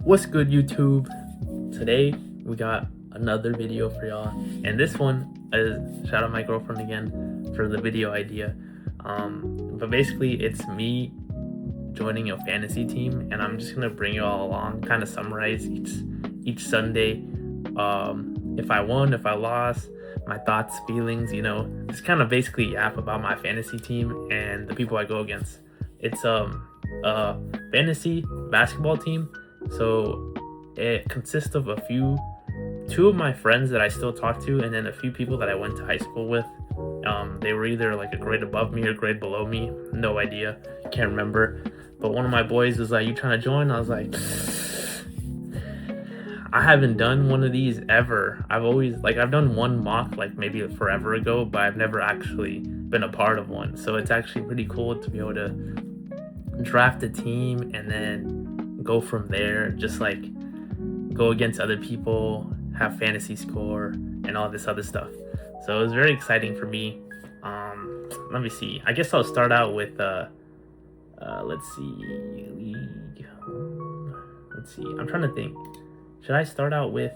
What's good, YouTube? Today we got another video for y'all, and this one is shout out my girlfriend again for the video idea. But basically it's me joining a fantasy team, and I'm just gonna bring you all along, kind of summarize each Sunday, if I won, if I lost, my thoughts, feelings, just kind of basically yap about my fantasy team and the people I go against. It's a fantasy basketball team, so it consists of two of my friends that I still talk to, and then a few people that I went to high school with. They were either like a grade above me or grade below me, no idea, can't remember. But one of my boys was like, "You trying to join?" I was like, I haven't done one of these ever. I've done one mock like maybe forever ago, but I've never actually been a part of one. So it's actually pretty cool to be able to draft a team and then go from there, just like go against other people, have fantasy score and all this other stuff. So it was very exciting for me. Let me see. I guess I'll start out with let's see, league. Let's see. I'm trying to think. Should I start out with?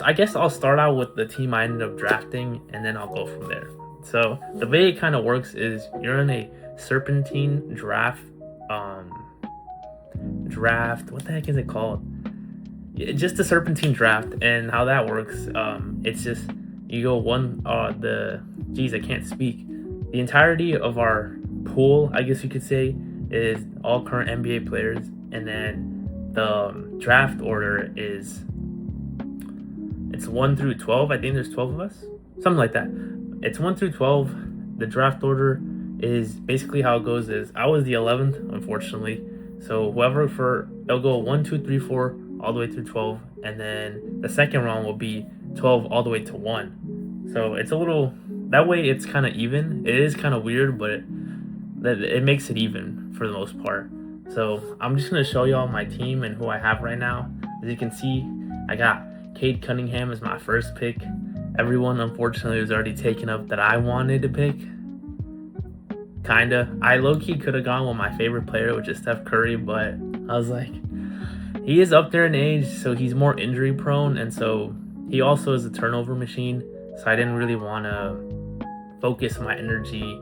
I guess I'll start out with the team I ended up drafting, and then I'll go from there. So the way it kind of works is you're in a serpentine draft. What the heck is it called? Just a serpentine draft, and how that works. It's just you go one. I can't speak. The entirety of our pool, I guess you could say, is all current NBA players, and then the draft order is it's 1 through 12. I think there's 12 of us, something like that. It's 1 through 12. The draft order is basically how it goes is I was the 11th, unfortunately. So they'll go 1, 2, 3, 4 all the way through 12, and then the second round will be 12 all the way to 1. So it's a little that way. It's kind of even. It is kind of weird, but it makes it even for the most part. So I'm just going to show y'all my team and who I have right now. As you can see, I got Cade Cunningham as my first pick. Everyone, unfortunately, was already taken up that I wanted to pick. Kinda. I low-key could have gone with my favorite player, which is Steph Curry, but I was like, he is up there in age, so he's more injury prone, and so he also is a turnover machine, so I didn't really want to focus my energy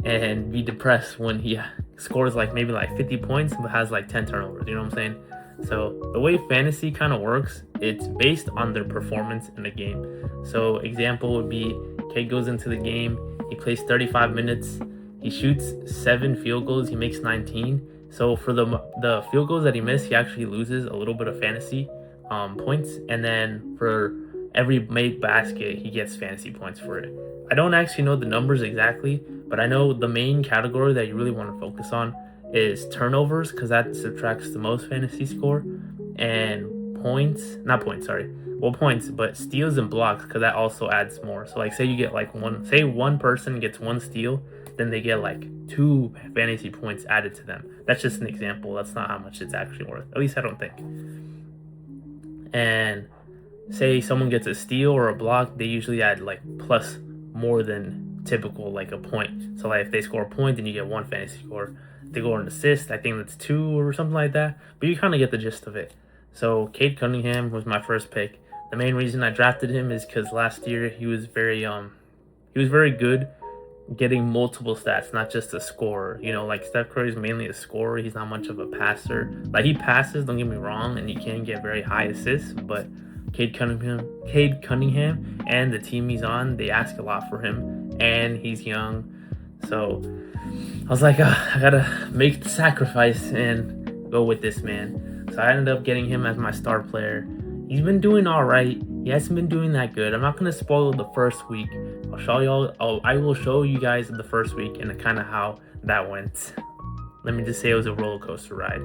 and be depressed when he scores maybe 50 points but has 10 turnovers, you know what I'm saying? So the way fantasy kind of works, it's based on their performance in the game. So example would be Kate goes into the game, he plays 35 minutes, he shoots 7 field goals, he makes 19. So for the field goals that he missed, he actually loses a little bit of fantasy points, and then for every made basket, he gets fantasy points for it. I don't actually know the numbers exactly, but I know the main category that you really want to focus on is turnovers, because that subtracts the most fantasy score, and points, but steals and blocks, because that also adds more. So say you get one person gets 1 steal, then they get 2 fantasy points added to them. That's just an example. That's not how much it's actually worth. At least I don't think. And say someone gets a steal or a block, they usually add plus more than typical, a point. So if they score a point, then you get 1 fantasy score. If they go an assist, I think that's 2 or something like that. But you kind of get the gist of it. So Cade Cunningham was my first pick. The main reason I drafted him is because last year he was very good getting multiple stats, not just a scorer. Steph Curry is mainly a scorer. He's not much of a passer. He passes, don't get me wrong, and he can get very high assists, but Cade Cunningham and the team he's on, they ask a lot for him, and he's young. So I was like, I gotta make the sacrifice and go with this man. So I ended up getting him as my star player. He's been doing all right. He hasn't been doing that good. I'm not gonna spoil the first week. I will show you guys the first week and kind of how that went. Let me just say it was a roller coaster ride.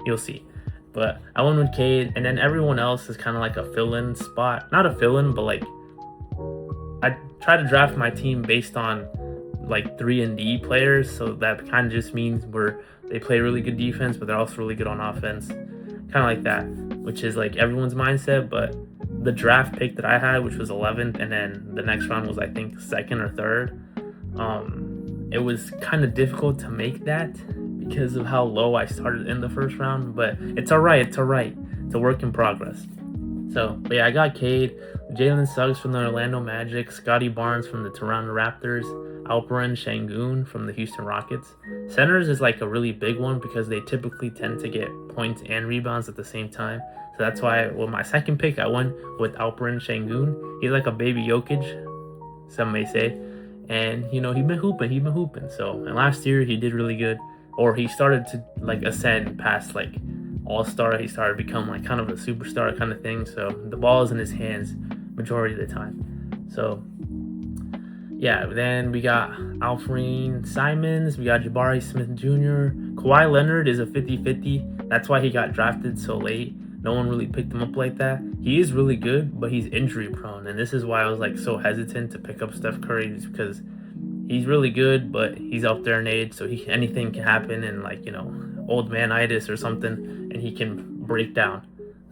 You'll see. But I went with Cade, and then everyone else is kind of a fill-in spot. Not a fill-in, but I try to draft my team based on 3-and-D players. So that kind of just means they play really good defense, but they're also really good on offense. Kind of like that, which is everyone's mindset. But the draft pick that I had, which was 11th, and then the next round was I think 2nd or 3rd. It was kind of difficult to make that because of how low I started in the first round, but it's all right. It's all right. It's a work in progress. So, but yeah, I got Cade, Jalen Suggs from the Orlando Magic, Scotty Barnes from the Toronto Raptors, Alperen Şengün from the Houston Rockets. Centers is like a really big one because they typically tend to get points and rebounds at the same time. So that's why with my second pick, I went with Alperen Şengün. He's like a baby Jokic, some may say. And, he's been hooping. So, and last year he did really good. Or he started to like ascend past like all-star. He started to become like kind of a superstar kind of thing. So the ball is in his hands majority of the time. So yeah, then we got Alfred Simons, we got Jabari Smith Jr. Kawhi Leonard is a 50-50. That's why he got drafted so late. No one really picked him up like that. He is really good, but he's injury prone. And this is why I was like so hesitant to pick up Steph Curry, because he's really good, but he's up there in age, so anything can happen, and like, old manitis or something, and he can break down.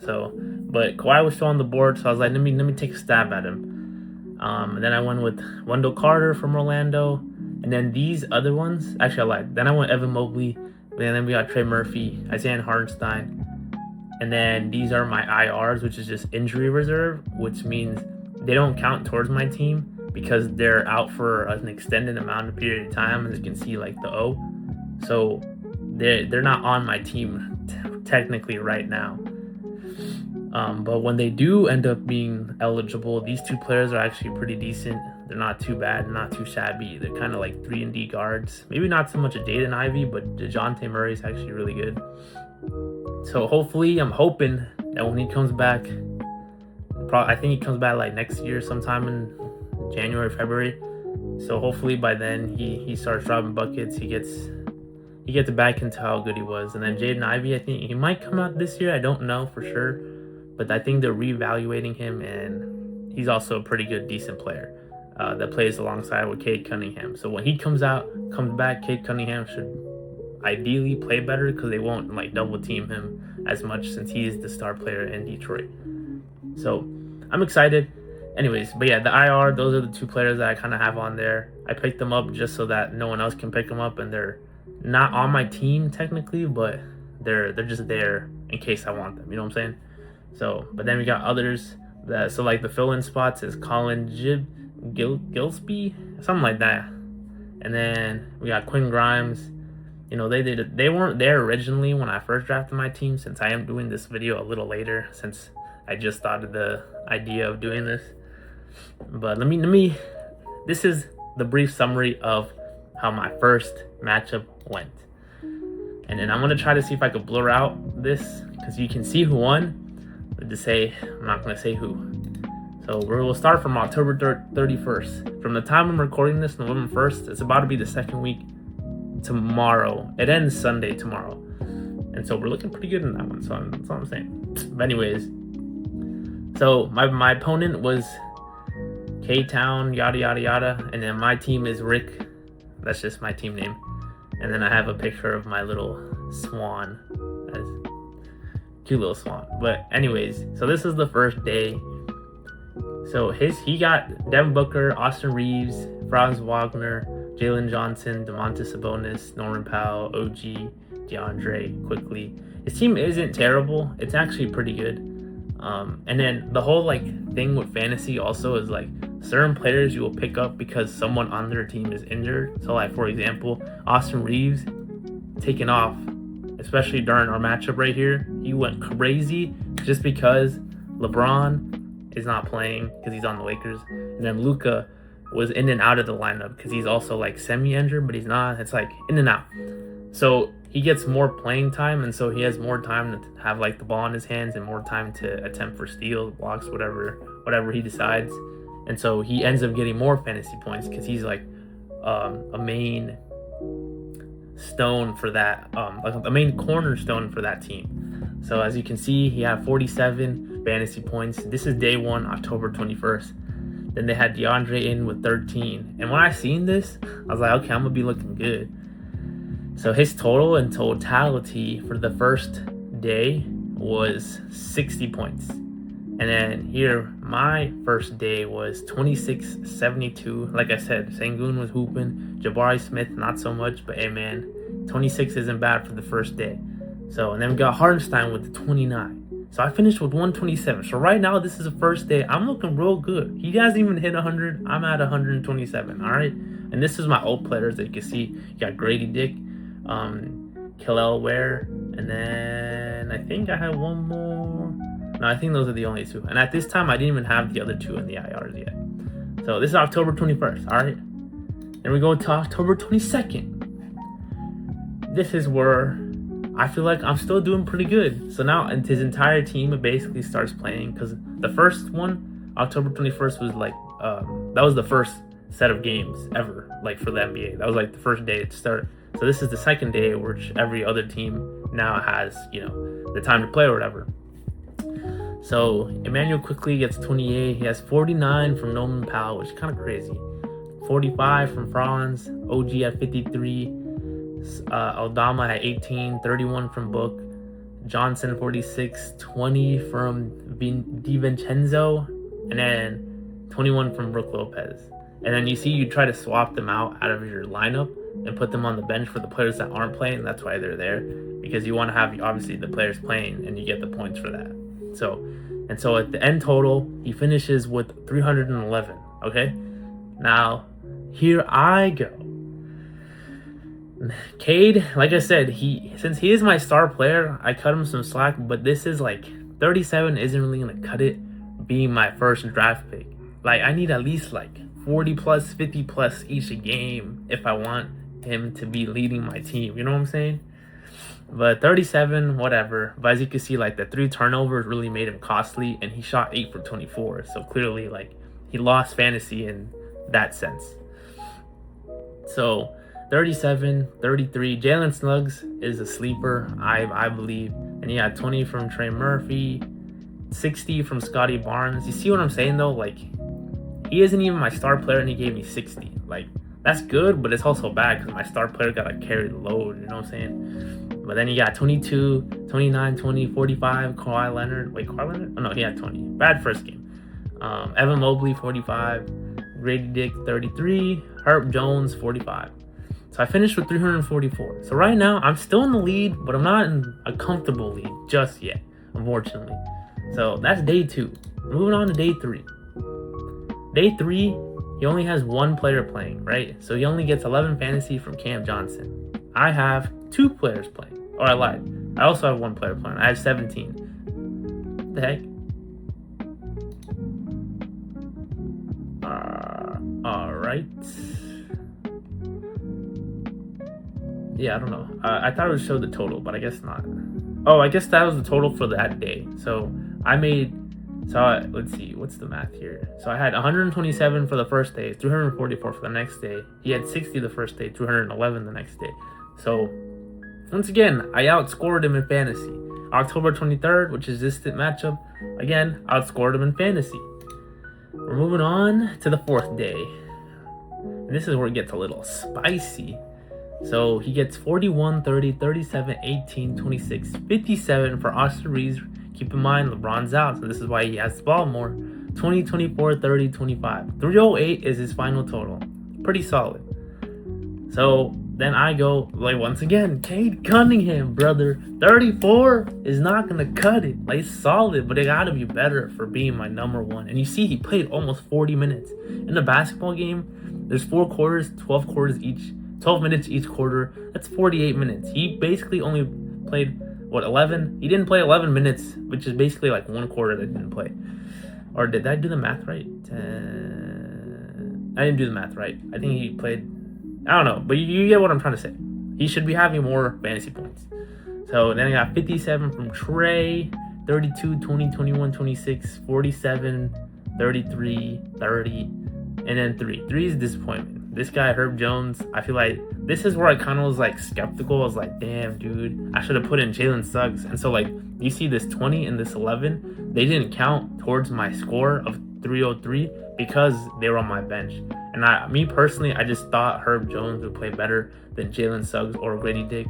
So, but Kawhi was still on the board, so I was like, let me take a stab at him. And then I went with Wendell Carter from Orlando, and then these other ones, actually I lied. Then I went Evan Mobley, and then we got Trey Murphy, Isaiah Hartenstein, and then these are my IRs, which is just injury reserve, which means they don't count towards my team because they're out for an extended amount of period of time, as you can see, like the O. So they're not on my team technically right now. But when they do end up being eligible, these two players are actually pretty decent. They're not too bad, not too shabby. They're kind of like 3-and-D guards. Maybe not so much a Jaden Ivey, but DeJounte Murray is actually really good. So hopefully, I'm hoping that when he comes back, I think he comes back like next year sometime in January, February. So hopefully by then he starts dropping buckets. He gets back into how good he was. And then Jaden Ivey, I think he might come out this year. I don't know for sure, but I think they're reevaluating him, and he's also a pretty good, decent player that plays alongside with Cade Cunningham. So when he comes back, Cade Cunningham should ideally play better because they won't like double team him as much since he is the star player in Detroit. So I'm excited. Anyways, but yeah, the IR, those are the two players that I kind of have on there. I picked them up just so that no one else can pick them up, and they're not on my team technically, but they're just there in case I want them. You know what I'm saying? So, but then we got others so like the fill-in spots is Colin Gillespie, something like that, and then we got Quinn Grimes. They weren't there originally when I first drafted my team, since I am doing this video a little later, since I just thought of the idea of doing this. But this is the brief summary of how my first matchup went. And then I'm going to try to see if I could blur out this, because you can see who won, but I'm not going to say who. So we'll start from October 31st. From the time I'm recording this, November 1st, it's about to be the second week tomorrow. It ends Sunday tomorrow. And so we're looking pretty good in that one. So that's all I'm saying. But anyways, so my opponent was K-Town, yada, yada, yada. And then my team is Rick. That's just my team name. And then I have a picture of my little swan. That's cute little swan. But anyways, so this is the first day. So he got Devin Booker, Austin Reeves, Franz Wagner, Jalen Johnson, Domantas Sabonis, Norman Powell, OG, DeAndre, quickly. His team isn't terrible. It's actually pretty good. And then the whole thing with fantasy also is certain players you will pick up because someone on their team is injured. So for example, Austin Reeves taking off, especially during our matchup right here. He went crazy just because LeBron is not playing because he's on the Lakers, and then Luka was in and out of the lineup because he's also semi-injured, but he's not. It's in and out. So he gets more playing time, and so he has more time to have the ball in his hands and more time to attempt for steals, blocks, whatever he decides. And so he ends up getting more fantasy points because he's a main stone for that, a main cornerstone for that team. So as you can see, he had 47 fantasy points. This is day one, October 21st. Then they had DeAndre in with 13. And when I seen this, I was like, okay, I'm going to be looking good. So his total in totality for the first day was 60 points. And then here, my first day was 26-72. Like I said, Şengün was hooping. Jabari Smith, not so much. But hey, man, 26 isn't bad for the first day. So, and then we got Hardenstein with the 29. So I finished with 127. So right now, this is the first day. I'm looking real good. He hasn't even hit 100. I'm at 127. All right. And this is my old players that you can see. You got Grady Dick, Killel Ware, and then I think I have one more. No, I think those are the only two. And at this time, I didn't even have the other two in the IRs yet. So this is October 21st. All right. Then we go to October 22nd. This is where I feel like I'm still doing pretty good. So now his entire team basically starts playing, because the first one, October 21st, was like, that was the first set of games ever, like for the NBA. That was like the first day to start. So this is the second day, which every other team now has, the time to play or whatever. So Emmanuel quickly gets 28. He has 49 from Norman Powell, which is kind of crazy. 45 from Franz. OG at 53. Aldama at 18. 31 from Book. Johnson 46. 20 from DiVincenzo. And then 21 from Brook Lopez. And then you see you try to swap them out of your lineup and put them on the bench for the players that aren't playing. That's why they're there, because you want to have obviously the players playing and you get the points for that. So at the end total, he finishes with 311. Okay, now here I go. Cade, like I said, since he is my star player, I cut him some slack, but this is like 37 isn't really gonna cut it being my first draft pick. Like, I need at least like 40 plus, 50 plus each game if I want him to be leading my team. You know what I'm saying? But 37, whatever. But as you can see, like, the 3 turnovers really made him costly, and he shot 8 for 24. So clearly, like, he lost fantasy in that sense. So 37, 33. Jalen Suggs is a sleeper, I believe. And he had 20 from Trey Murphy, 60 from Scotty Barnes. You see what I'm saying, though? Like, he isn't even my star player, and he gave me 60. Like, that's good, but it's also bad because my star player got to carry the load. You know what I'm saying? But then he got 22, 29, 20, 45. Kawhi Leonard. Wait, Kawhi Leonard? Oh, no, he had 20. Bad first game. Evan Mobley, 45. Grady Dick, 33. Herb Jones, 45. So I finished with 344. So right now, I'm still in the lead, but I'm not in a comfortable lead just yet, unfortunately. So that's day 2. Moving on to day 3. Day 3, he only has 1 player playing, right? So he only gets 11 fantasy from Cam Johnson. I have 2 players playing. Or I lied. I also have 1 player playing. I have 17. What the heck? Alright. Yeah, I don't know. I thought it would show the total, but I guess not. Oh, I guess that was the total for that day. So let's see, what's the math here? So I had 127 for the first day, 344 for the next day. He had 60 the first day, 211 the next day. So once again, I outscored him in fantasy. October 23rd, which is this matchup, again, outscored him in fantasy. We're moving on to the 4th day. And this is where it gets a little spicy. So he gets 41, 30, 37, 18, 26, 57 for Austin Reeves. Keep in mind, LeBron's out, so this is why he has the ball more. 20, 24, 30, 25. 308 is his final total. Pretty solid. So then I go, like, once again, Cade Cunningham, brother. 34 is not going to cut it. Like, it's solid, but it got to be better for being my number 1. And you see, he played almost 40 minutes. In a basketball game, there's 4 quarters, 12 minutes each quarter. That's 48 minutes. He basically only played 11? He didn't play 11 minutes, which is basically like 1 quarter that didn't play. Or did I do the math right? I didn't do the math right. I think he played, I don't know, but you get what I'm trying to say. He should be having more fantasy points. So then I got 57 from Trey, 32, 20, 21, 26, 47, 33, 30, and then 3. 3 is disappointment. This guy, Herb Jones, I feel like this is where I kind of was like skeptical. I was like, damn, dude, I should have put in Jalen Suggs. And so, like, you see this 20 and this 11, they didn't count towards my score of 303 because they were on my bench. And me personally, I just thought Herb Jones would play better than Jalen Suggs or Grady Dick.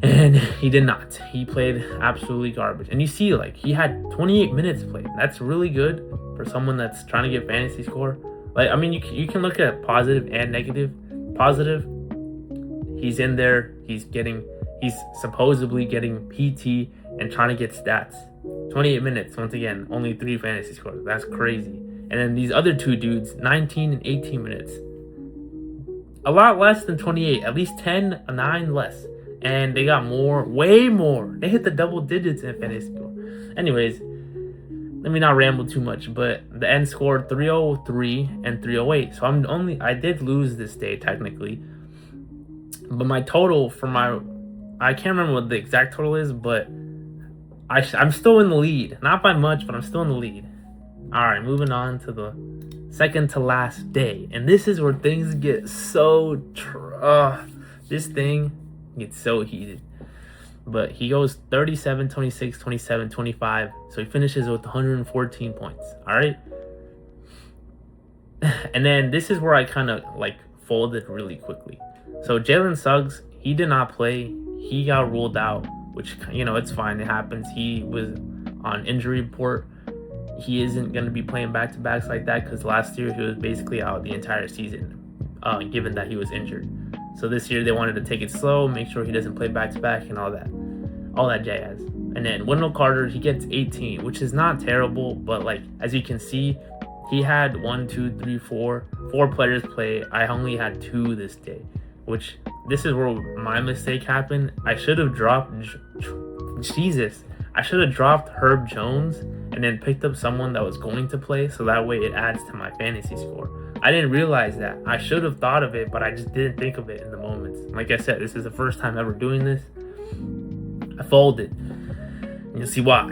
And he did not. He played absolutely garbage. And you see, like, he had 28 minutes played. That's really good for someone that's trying to get fantasy score. Like, I mean, you can look at positive and negative. Positive, he's in there. He's supposedly getting PT and trying to get stats. 28 minutes, once again, only 3 fantasy scores. That's crazy. And then these other 2 dudes, 19 and 18 minutes. A lot less than 28, at least 9 less. And they got way more. They hit the double digits in fantasy score. Anyways, let me not ramble too much, but the end scored 303 and 308. So I did lose this day technically. But my total I can't remember what the exact total is, but I'm still in the lead. Not by much, but I'm still in the lead. All right, moving on to the second to last day. And this is where things get so... this thing gets so heated. But he goes 37, 26, 27, 25. So he finishes with 114 points. All right? And then this is where I kind of like folded really quickly. So Jalen Suggs, he did not play. He got ruled out, which, it's fine. It happens. He was on injury report. He isn't going to be playing back-to-backs like that because last year he was basically out the entire season, given that he was injured. So this year they wanted to take it slow, make sure he doesn't play back-to-back and all that jazz. And then Wendell Carter, he gets 18, which is not terrible, but like as you can see, he had 4 players play. I only had 2 this day, which this is where my mistake happened. I should have dropped Herb Jones and then picked up someone that was going to play, so that way it adds to my fantasy score. I didn't realize that. I should have thought of it, but I just didn't think of it in the moments. Like I said, this is the first time ever doing this. I folded. You'll see why.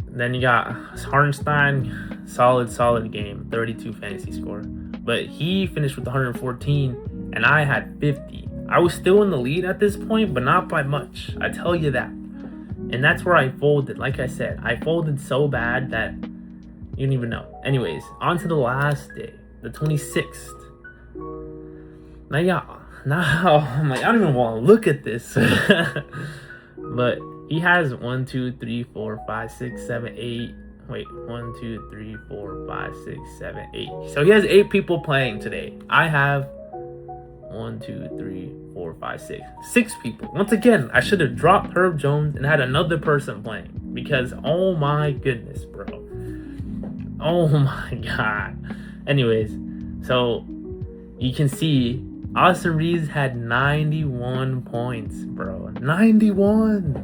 Then you got Hartenstein, solid game, 32 fantasy score. But he finished with 114, and I had 50. I was still in the lead at this point, but not by much. I tell you that. And that's where I folded. Like I said, I folded so bad that you don't even know. Anyways, on to the last day, the 26th. Now, I'm like, I don't even want to look at this. But he has 1, 2, 3, 4, 5, 6, 7, 8. Wait, 1, 2, 3, 4, 5, 6, 7, 8. So he has 8 people playing today. I have 1, 2, 3, 4, 5, 6. 6 people. Once again, I should have dropped Herb Jones and had another person playing. Because, oh my goodness, bro. Oh my god. Anyways, so you can see Austin Reeves had 91 points, bro. 91.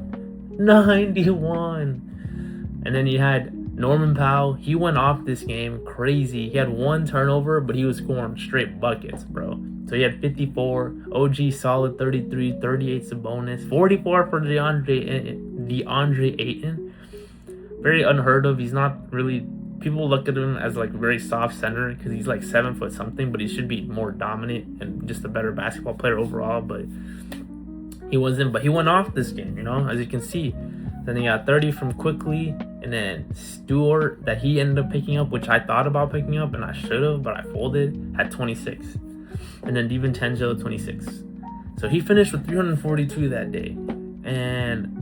And then you had Norman Powell. He went off this game crazy. He had 1 turnover, but he was scoring straight buckets, bro. So he had 54. OG solid 33, 38's a bonus. 44 for DeAndre Ayton. Very unheard of. He's not really... People look at him as like a very soft center because he's like 7 foot something, but he should be more dominant and just a better basketball player overall. But he wasn't. But he went off this game, as you can see. Then he got 30 from Quickly, and then Stewart that he ended up picking up, which I thought about picking up and I should have, but I folded, had 26, and then DiVincenzo 26. So he finished with 342 that day, and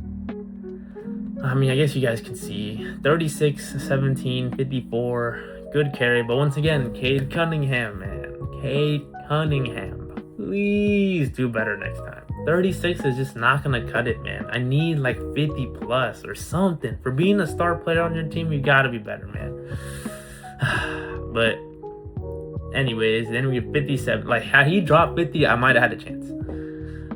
I mean, I guess you guys can see 36, 17, 54, good carry. But once again, Cade Cunningham, man. Cade Cunningham. Please do better next time. 36 is just not going to cut it, man. I need like 50 plus or something. For being a star player on your team, you got to be better, man. But anyways, then we have 57. Like, had he dropped 50, I might have had a chance.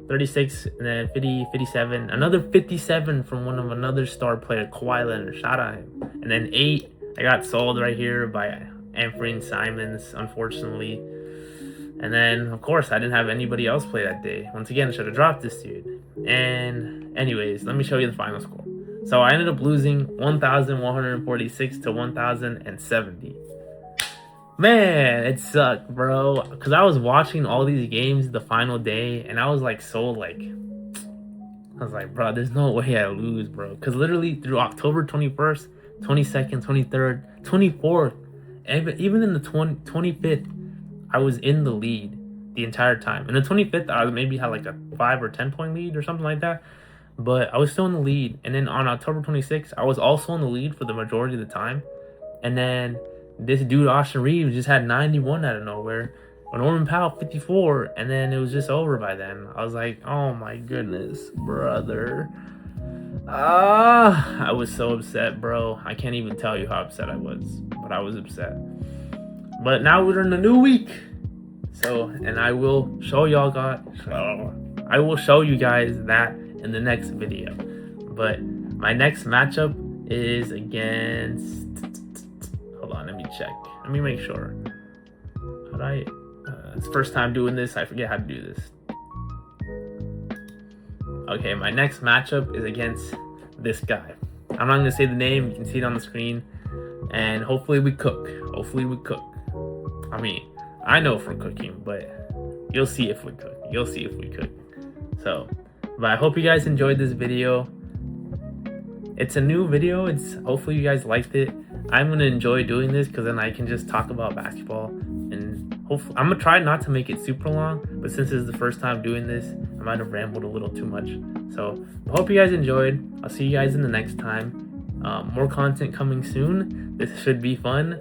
36, and then 50, 57. Another 57 from another star player, Kawhi Leonard. Shout out him. And then 8, I got sold right here by Anthony Simons, unfortunately. And then, of course, I didn't have anybody else play that day. Once again, I should have dropped this dude. And anyways, let me show you the final score. So I ended up losing 1,146 to 1,070. Man, it sucked, bro. Because I was watching all these games the final day, and I was like, I was like, bro, there's no way I lose, bro. Because literally through October 21st, 22nd, 23rd, 24th, even in the 25th, I was in the lead the entire time. In the 25th, I maybe had like a 5 or 10 point lead or something like that. But I was still in the lead. And then on October 26th, I was also in the lead for the majority of the time. And then this dude, Austin Reeves, just had 91 out of nowhere. Or Norman Powell 54, and then it was just over by then. I was like, oh my goodness, brother. I was so upset, bro. I can't even tell you how upset I was, but I was upset. But now we're in a new week. So, and I will show y'all I will show you guys that in the next video. But my next matchup is against, hold on, let me check. Let me make sure. How do I, it's first time doing this. I forget how to do this. Okay, my next matchup is against this guy. I'm not gonna say the name. You can see it on the screen. And hopefully we cook. Hopefully we cook. I mean, I know from cooking, but you'll see if we cook. You'll see if we cook. So, but I hope you guys enjoyed this video. It's a new video. Hopefully you guys liked it. I'm gonna enjoy doing this because then I can just talk about basketball, and hopefully I'm gonna try not to make it super long. But since this is the first time doing this, I might have rambled a little too much. So I hope you guys enjoyed. I'll see you guys in the next time. More content coming soon. This should be fun,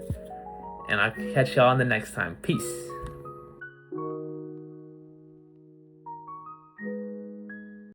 and I'll catch y'all in the next time. Peace.